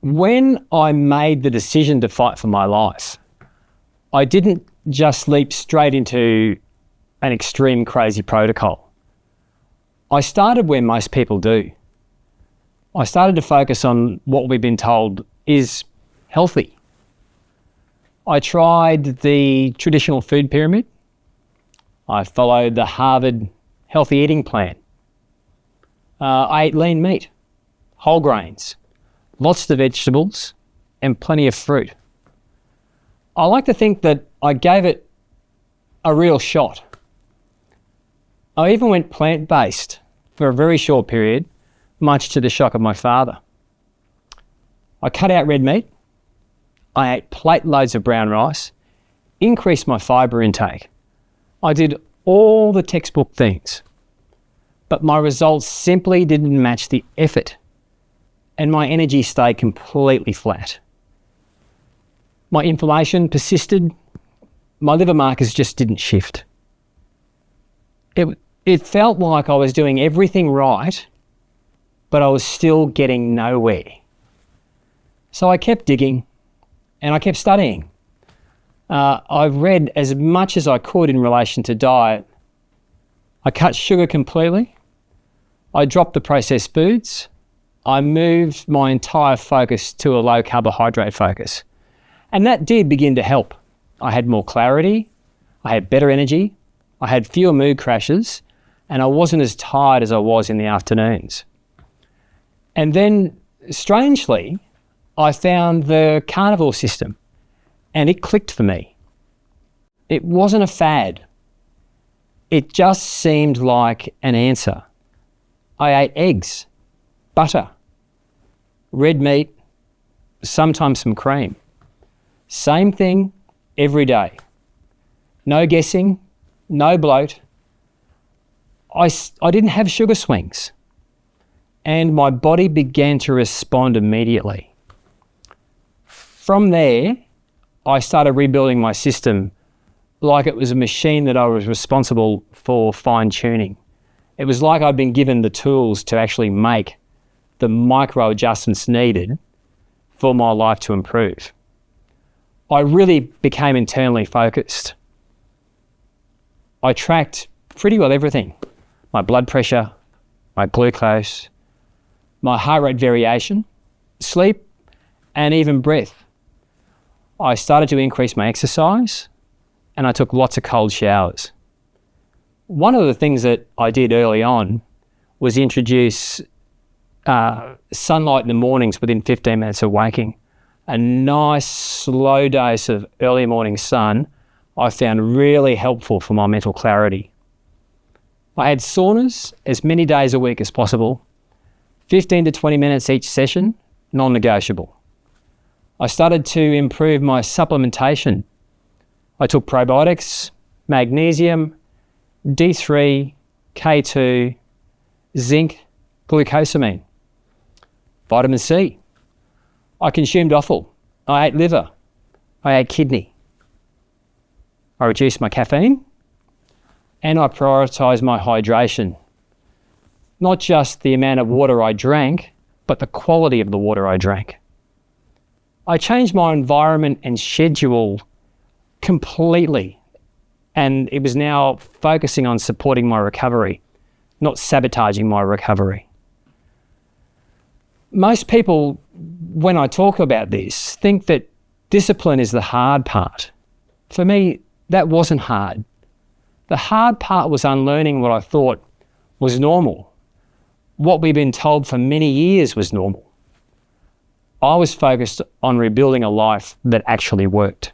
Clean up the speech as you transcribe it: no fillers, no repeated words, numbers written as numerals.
When I made the decision to fight for my life, I didn't just leap straight into an extreme crazy protocol. I started where most people do. I started to focus on what we've been told is healthy. I tried the traditional food pyramid. I followed the Harvard healthy eating plan. I ate lean meat, whole grains, lots of vegetables, and plenty of fruit. I like to think that I gave it a real shot. I even went plant-based for a very short period, much to the shock of my father. I cut out red meat. I ate plate loads of brown rice, increased my fibre intake. I did all the textbook things, but my results simply didn't match the effort, and my energy stayed completely flat. My inflammation persisted. My liver markers just didn't shift. It felt like I was doing everything right, but I was still getting nowhere. So I kept digging and I kept studying. I've read as much as I could in relation to diet. I cut sugar completely. I dropped the processed foods. I moved my entire focus to a low carbohydrate focus. And that did begin to help. I had more clarity. I had better energy. I had fewer mood crashes. And I wasn't as tired as I was in the afternoons. And then, strangely, I found the Carnivore system and it clicked for me. It wasn't a fad. It just seemed like an answer. I ate eggs, butter, red meat, sometimes some cream. Same thing every day. No guessing, no bloat. I didn't have sugar swings, and my body began to respond immediately. From there, I started rebuilding my system like it was a machine that I was responsible for fine-tuning. It was like I'd been given the tools to actually make the micro adjustments needed for my life to improve. I really became internally focused. I tracked pretty well everything. My blood pressure, my glucose, my heart rate variation, sleep, and even breath. I started to increase my exercise and I took lots of cold showers. One of the things that I did early on was introduce sunlight in the mornings within 15 minutes of waking. A nice slow dose of early morning sun I found really helpful for my mental clarity. I had saunas as many days a week as possible, 15 to 20 minutes each session, non-negotiable. I started to improve my supplementation. I took probiotics, magnesium, D3, K2, zinc, glucosamine, vitamin C. I consumed offal. I ate liver. I ate kidney. I reduced my caffeine and I prioritised my hydration. Not just the amount of water I drank, but the quality of the water I drank. I changed my environment and schedule completely, and it was now focusing on supporting my recovery, not sabotaging my recovery. Most people, when I talk about this, think that discipline is the hard part. For me, that wasn't hard. The hard part was unlearning what I thought was normal, what we've been told for many years was normal. I was focused on rebuilding a life that actually worked.